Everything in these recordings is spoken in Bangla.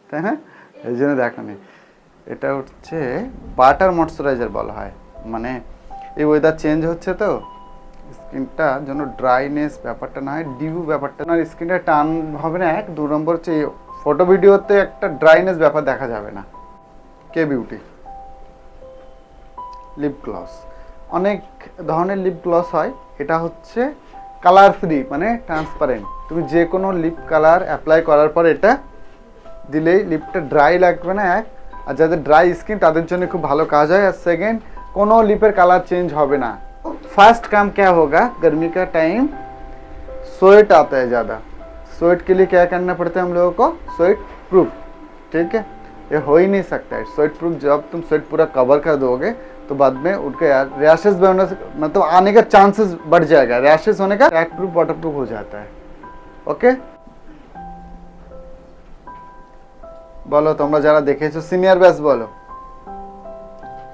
তাই না? এই জন্য দেখো নি, এটা হচ্ছে বাটার ময়শ্চারাইজার বলা হয়। মানে এই ওয়েদার চেঞ্জ হচ্ছে তো স্কিনটা যেন ড্রাইনেস ব্যাপারটা না হয়, ডিউ ব্যাপারটা না, স্কিনটা টান হবে না। 1 2 নম্বর হচ্ছে ফটো ভিডিওতে একটা ড্রাইনেস ব্যাপার দেখা যাবে না। কে বিউটি লিপ গ্লস, অনেক ধরনের লিপ গ্লস হয়। এটা হচ্ছে কালার ফ্রি, মানে ট্রান্সপারেন্ট। তুমি যে কোনো লিপ কালার অ্যাপ্লাই করার পর এটা দিলেই লিপটা ড্রাই লাগবে না। আর যাদের ড্রাই স্কিন তাদের জন্য খুব ভালো কাজ হয়। আর সেকেন্ড, কোনো লিপের কালার চেঞ্জ হবে না। फर्स्ट काम क्या होगा, गर्मी का टाइम स्वेट आता है ज़्यादा। स्वेट के लिए क्या करना पड़ता है हम लोगों को, स्वेट प्रूफ। ठीक है, ये हो ही नहीं सकता है स्वेट प्रूफ। जब तुम स्वेट पूरा कवर कर दोगे तो बाद में उनके रैशेस बनने से मतलब आने का चांसेस बढ़ जाएगा। रैशेस होने का क्रैक प्रूफ वाटर प्रूफ हो जाता है। ओके, বলো তোমরা যারা দেখেছো সিনিয়র ব্যাচ, বলো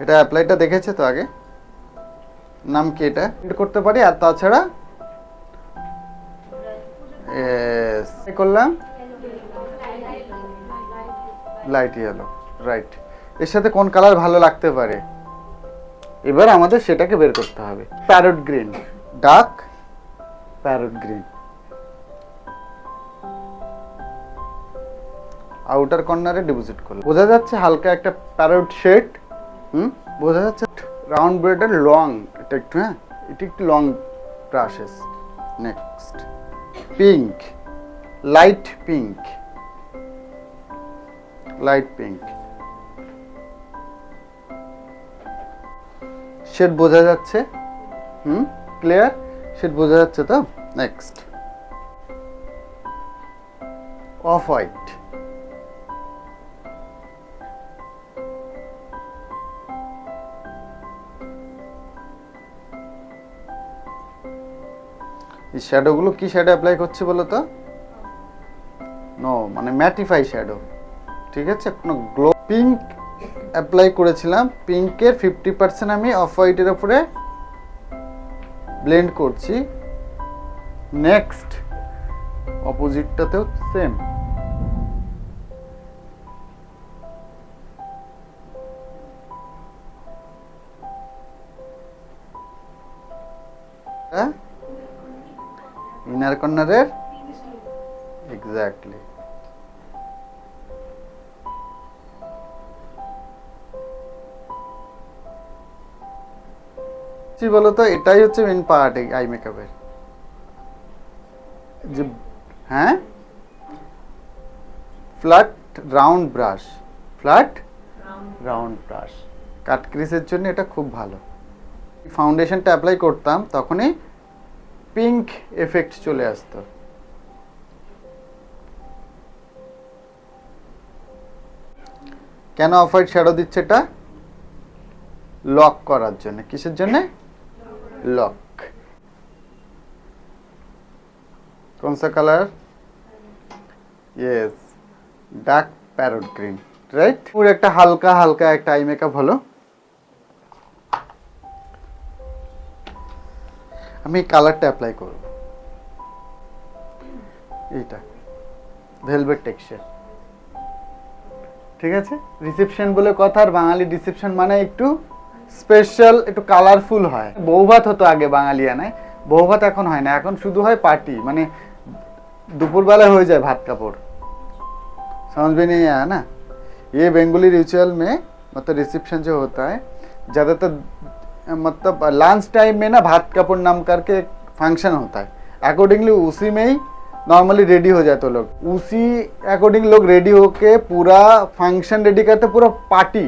এটা অ্যাপ্লাইটা দেখেছো তো আগে? নাম কি এটা করতে পারি? আর তাছাড়া করলাম লাইট ইয়েলো, রাইট। এর সাথে কোন কালার ভালো লাগতে পারে এবার আমাদের সেটাকে বের করতে হবে। Parrot green, dark parrot green, outer কর্নারে ডিপোজিট করলাম। বোঝা যাচ্ছে হালকা একটা প্যারট শেড। বোঝা যাচ্ছে। রাউন্ড ব্রেডের লং, এটা একটু, হ্যাঁ এটা একটু long brushes. Next pink, light pink, light pink shade বোঝা যাচ্ছে? ক্লিয়ার শেড বোঝা যাচ্ছে তো? নেক্সট অফ হোয়াইট, এই শ্যাডোগুলো কি শ্যাডো অ্যাপ্লাই করছে বলো তো? নো, মানে ম্যাটিফাই শ্যাডো। ঠিক আছে, কোনো গ্লো। পিঙ্ক অ্যাপ্লাই করেছিলাম, পিঙ্কের 50% আমি অফ হোয়াইটের উপরে ব্লেন্ড করছি। নেক্সট অপোজিটটাতেও সেম। ইনার কর্নারের এক্স্যাক্টলি। কি বলতো, এটাই হচ্ছে মেন পার্ট আই মেকআপের। যে হ্যাঁ, flat round brush, flat round brush cut ক্রিজের জন্য এটা খুব ভালো। ফাউন্ডেশনটা অ্যাপ্লাই করতাম তখনই পিঙ্ক এফেক্ট চলে আসতো। কেন অফ হোয়াইট শ্যাডো দিচ্ছে? এটা লক করার জন্য। কিসের জন্য? লক। কোন সা colour? Yes, dark parrot green, right. পুরো একটা হালকা হালকা একটা আই মেকআপ হলো। আমি কালারটা অ্যাপ্লাই করব, এইটা ভেলভেট টেক্সচার। ঠিক আছে, রিসেপশন বলে কথা। আর বাঙালি রিসেপশন মানে একটু স্পেশাল, একটু কালারফুল হয়। বৌভাত হতো আগে বাঙালিয়ানায়, বৌভাত এখন হয় না, এখন শুধু হয় পার্টি। মানে दोपहर हो जाए भात कपड़, समझ में नहीं आया ना। ये बेंगोली रिचुअल में मतलब रिसेप्शन जो होता है ज़्यादातर मतलब लंच टाइम में ना भात कपड़ नाम करके एक फंक्शन होता है, अकॉर्डिंगली उसी में ही नॉर्मली रेडी हो जाते लोग, उसी अकॉर्डिंग लोग रेडी होके पूरा फंक्शन रेडी करते, पूरा पार्टी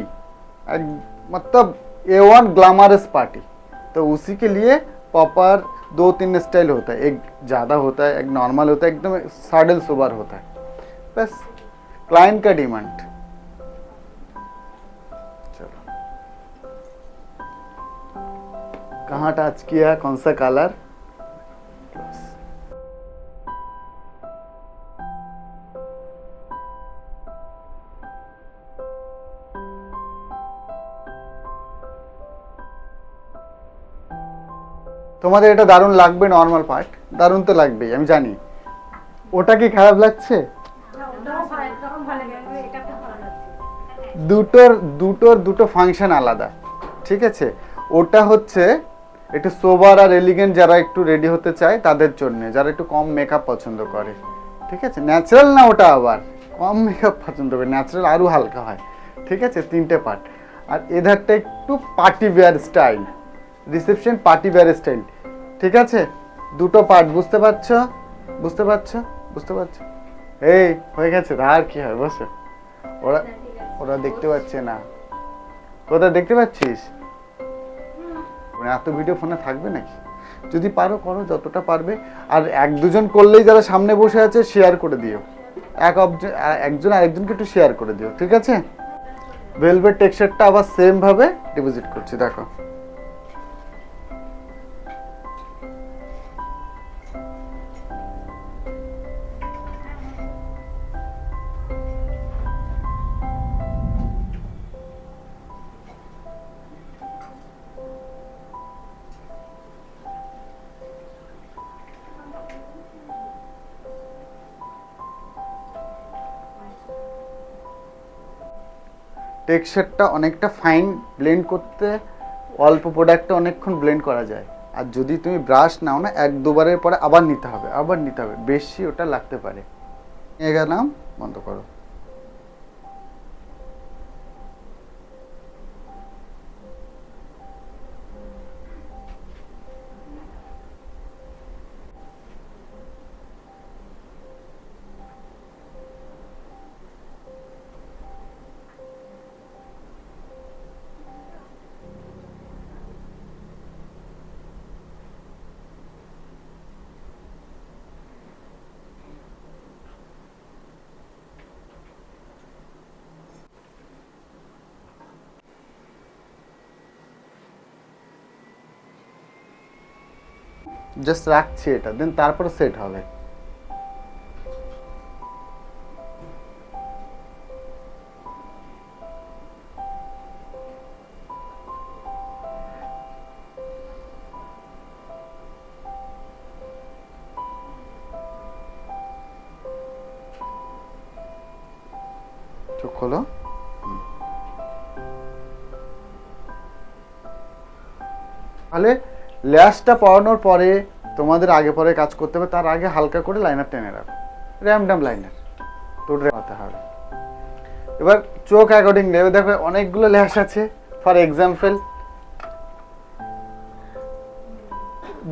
मतलब A1 ग्लैमरस पार्टी। तो उसी के लिए प्रॉपर 2-3 स्टाइल होता है, एक ज़्यादा होता है, एक नॉर्मल होता है, एकदम सैडल सुबर होता है, बस क्लाइंट का डिमांड। चलो कहाँ टच किया, कौन सा कलर, তোমাদের এটা দারুণ লাগবে, নরমাল পার্ট দারুণ তো লাগবেই আমি জানি। ওটা কি খারাপ লাগছে? দুটো ফাংশন আলাদা, ঠিক আছে? ওটা হচ্ছে একটু সোবার আর এলিগেন্ট, যারা একটু রেডি হতে চায় তাদের জন্য, যারা একটু কম মেকআপ পছন্দ করে, ঠিক আছে? ন্যাচারাল না, ওটা আবার কম মেকআপ পছন্দ করে, ন্যাচারাল আরও হালকা হয়, ঠিক আছে? 3টে পার্ট। আর এধারটা একটু party wear style, reception party wear style, ঠিক আছে? দুটো পার্ট, বুঝতে পারছো? বুঝতে পারছো? বুঝতে পারছো? এই হয়ে গেছে, আর কি হয়, বসে। ওরা ওরা দেখতে পাচ্ছে না। কোথায় দেখতে পাচ্ছিস? এত ভিডিও ফোনে থাকবে নাকি? যদি পারো করো, যতটা পারবে। আর 1-2 জন করলেই, যারা সামনে বসে আছে শেয়ার করে দিও, একজন আরেকজনকে একটু শেয়ার করে দিও, ঠিক আছে? ভেলভেট টেক্সচারটা আবার সেম ভাবে ডিপোজিট করছি, দেখো। টেক্সচারটা অনেকটা ফাইন ব্লেন্ড করতে, অল্প প্রোডাক্টটা অনেকক্ষণ ব্লেন্ড করা যায়। আর যদি তুমি ব্রাশ নাও না, 1-2বারের পরে আবার নিতে হবে, বেশি ওটা লাগতে পারে। নিয়ে গেলাম, বন্ধ করো। জাস্ট রাখছি এটা, দেন তারপর সেট হবে। চোখ খোলো। তাহলে ল্যাশটা পরানোর পরে তোমাদের আগে পরে কাজ করতে হবে, তার আগে হালকা করে লাইনার টেনে রাখো, র্যান্ডম লাইনার তোড়ে হতে হবে। এবার চোখ অ্যাকর্ডিং নেবে, দেখো অনেকগুলো ল্যাশ আছে। ফর এক্সাম্পল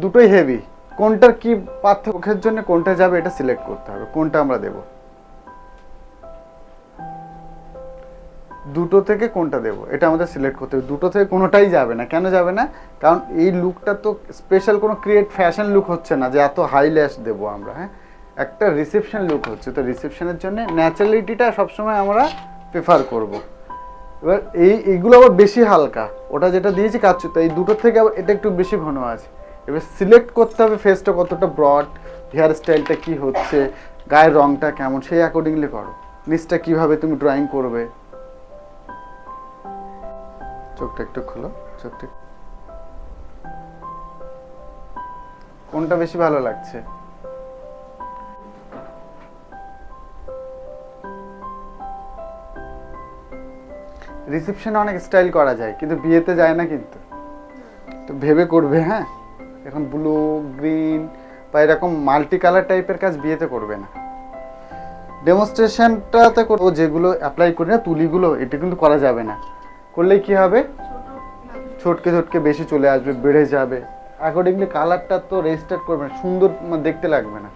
দুটোই হেভি, কোনটার কি পার্থক্যের জন্য কোনটা যাবে এটা সিলেক্ট করতে হবে, কোনটা আমরা দেব, দুটো থেকে কোনটা দেব এটা আমাদের সিলেক্ট করতে হবে। দুটো থেকে কোনোটাই যাবে না। কেন যাবে না? কারণ এই লুকটা তো স্পেশাল কোনো ক্রিয়েট ফ্যাশন লুক হচ্ছে না যে এত হাই ল্যাশ দেবো আমরা, হ্যাঁ, একটা রিসেপশন লুক হচ্ছে। তো রিসেপশনের জন্য ন্যাচারালিটিটা সবসময় আমরা প্রেফার করব। এবার এইগুলো আবার বেশি হালকা, ওটা যেটা দিয়েছি কাচ্চুতো, এই দুটোর থেকে আবার এটা একটু বেশি ঘন আছে। এবার সিলেক্ট করতে হবে ফেসটা কতটা ব্রড, হেয়ার স্টাইলটা কী হচ্ছে, গায়ের রঙটা কেমন, সেই অ্যাকর্ডিংলি করো। নিচটা কীভাবে তুমি ড্রয়িং করবে। চোখটা একটু খোলো, চোখটা কোনটা বেশি ভালো লাগছে? রিসেপশনে অনেক স্টাইল করা যায়, কিন্তু বিয়েতে যায় না। কিন্তু তো ভেবে করবে, হ্যাঁ। এখন ব্লু, গ্রিন বা এরকম মাল্টি কালার টাইপের কাজ বিয়েতে করবে না। ডেমনস্ট্রেশনটাতে করবো, যেগুলো অ্যাপ্লাই করি না তুলিগুলো, এটা কিন্তু করা যাবে না। করলে কি হবে, ছোটকে বেশি চলে আসবে, বেড়ে যাবে। অ্যাকর্ডিংলি কালারটা তো রেজিস্টার্ড করবে না, সুন্দর দেখতে লাগবে না।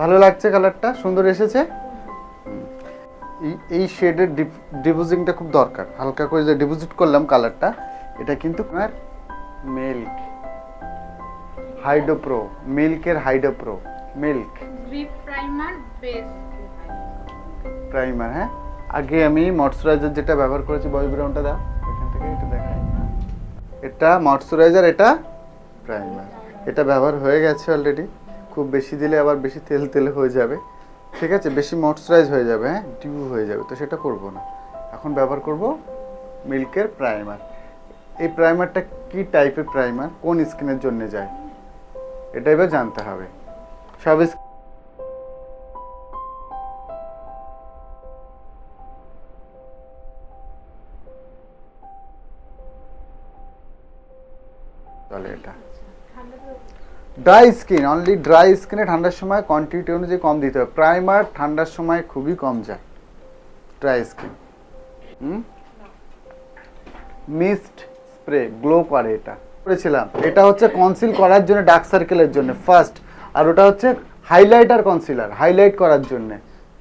ভালো লাগছে কালারটা, সুন্দর এসেছে। এই শেডের ডিপোজিংটা খুব দরকার। হালকা করে যে ডিপোজিট করলাম কালারটা, এটা কিন্তু আমার মিল্ক হাইড্রো, মিল্কের হাইড্রো প্রো, মিল্ক প্রাইমার। হ্যাঁ, আগে আমি ময়শ্চারাইজার যেটা ব্যবহার করেছি, বডি ব্রাউনটা দাও এখান থেকে, এটা দেখাই। এটা ময়শ্চারাইজার, এটা প্রাইমার। এটা ব্যবহার হয়ে গেছে অলরেডি। খুব বেশি দিলে আবার বেশি তেল হয়ে যাবে, ঠিক আছে? বেশি ময়শ্চারাইজ হয়ে যাবে, হ্যাঁ, ডিউ হয়ে যাবে। তো সেটা করব না, এখন ব্যবহার করব মিল্কের প্রাইমার। এই প্রাইমারটা কি টাইপের প্রাইমার, কোন স্কিনের জন্য যায়, এটা এবার জানতে হবে। সব তাহলে এটা ড্রাই স্কিন, অনলি ড্রাই স্কিনে ঠান্ডার সময় কোয়ান্টিটি অনুযায়ী কম দিতে হবে। প্রাইমার ঠান্ডার সময় খুবই কম যায় dry skin. Mist spray glow করে, এটা করেছিলাম। এটা হচ্ছে কনসিল করার জন্য, ডার্ক সার্কেলের জন্য ফার্স্ট, আর ওটা হচ্ছে হাইলাইটার কনসিলার, হাইলাইট করার জন্য।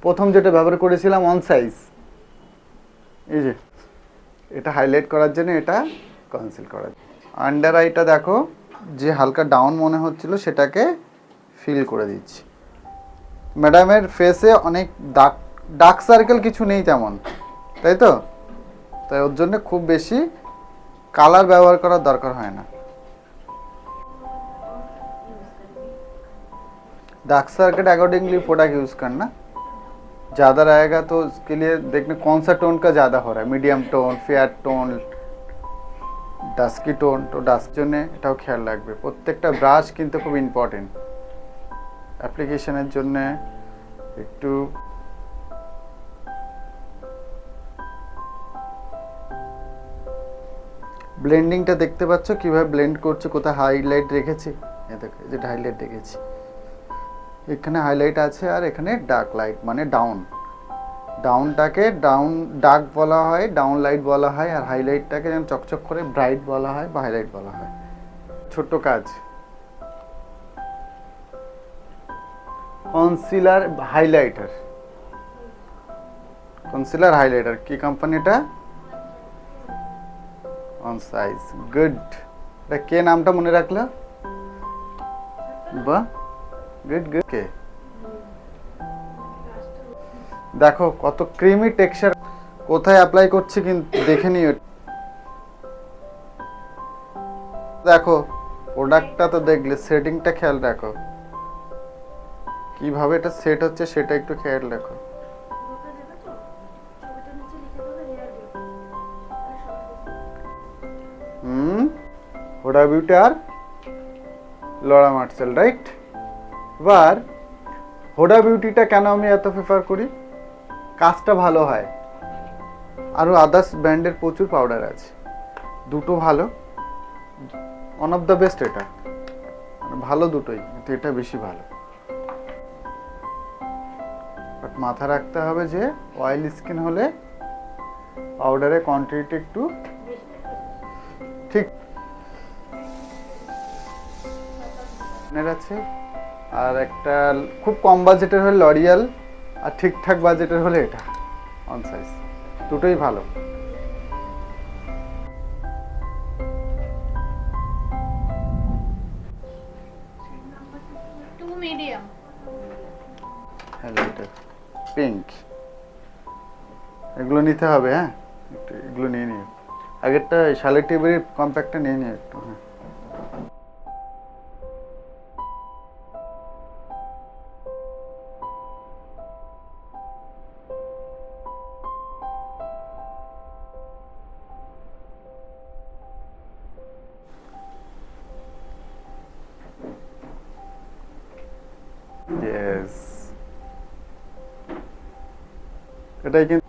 প্রথম যেটা ব্যবহার করেছিলাম অন সাইজ, এই যে এটা হাইলাইট করার জন্য, এটা কনসিল করার। আন্ডার আইটা দেখো যে হালকা ডাউন মনে হচ্ছিল সেটাকে ফিল করে দিচ্ছি। ম্যাডামের ফেসে অনেক ডার্ক সার্কেল কিছু নেই তেমন, তাই তো, তাই ওর জন্য খুব বেশি কালার ব্যবহার করার দরকার হয় না। Dark circle accordingly product use करना, ज़्यादा रहेगा तो उसके लिए देखने कौन सा टोन का ज़्यादा हो रहा है, medium tone, fair tone, dusky tone, तो डास्क জন্য এটাও খেয়াল রাখবে। প্রত্যেকটা ব্রাশ কিন্তু খুব ইম্পর্টেন্ট অ্যাপ্লিকেশনের জন্য। একটু ব্লেন্ডিংটা দেখতে পাচ্ছ কিভাবে ব্লেন্ড করছে, কোথায় হাইলাইট রেখেছি, এই দেখো যেটা হাইলাইট রেখেছি, এখানে হাইলাইট আছে আর এখানে ডার্ক লাইট মানে ডাউন, ডাউনটাকে ডাউন ডার্ক বলা হয়, ডাউন লাইট বলা হয়, আর হাইলাইটটাকে যেন চকচক করে ব্রাইট বলা হয় বা হাইলাইট বলা হয়। ছোট্ট কাজ, কনসিলার হাইলাইটার, কনসিলার হাইলাইটার কি কোম্পানিটা, অন সাইজ, গুড। এটা কে নামটা মনে রাখলো, বাহ, গুড গুড। কে দেখো কত ক্রিমি টেক্সচার, কোথায় অ্যাপ্লাই করছি কিন্তু দেখে নিও। দেখো প্রোডাক্টটা তো দেখলে, সেটিংটা খেয়াল রাখো কিভাবে এটা সেট হচ্ছে, সেটা একটু খেয়াল রাখো। হুডা বিউটি আর লরা মার্সেল, রাইট। এবার হুডা বিউটিটা কেন আমি এত প্রেফার করি, কাজটা ভালো হয়, আরও আদার্স ব্র্যান্ডের প্রচুর পাউডার আছে, দুটো ভালো, ওয়ান অফ দ্য বেস্ট, এটা ভালো দুটোই, কিন্তু এটা বেশি ভালো। বাট মাথা রাখতে হবে যে অয়েল স্কিন হলে পাউডারের কোয়ান্টিটি একটু ঠিক আছে। আর একটা খুব কম বাজেটের হলে লরিয়াল, আর ঠিকঠাক বাজেটের হলে এটা অন সাইজ, দুটোই ভালো। পিঙ্ক, এগুলো নিতে হবে। হ্যাঁ একটু এগুলো নিয়ে নিও, আগেরটা শালের টিভের কম্প্যাক্টটা নিয়ে নিও একটু। হ্যাঁ ইয়েস, এটাই কিন্তু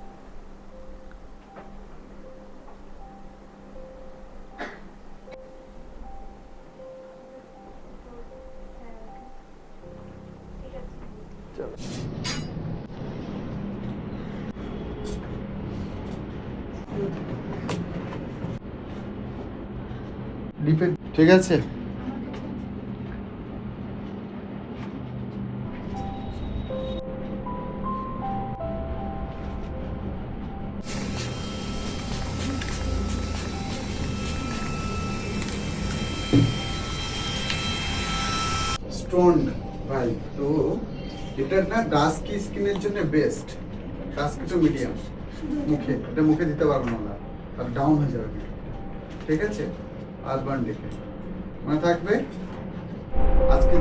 ঠিক আছে। স্টোন ভাই, তো এটা না ডাস্কি স্কিনের জন্য বেস্ট, ডাস্কি তো মিডিয়াম, মুখে এটা মুখে দিতে পারবো না, আর ডাউন হয়ে যাবে, ঠিক আছে। আরবান দেখে মনে থাকবে আজকে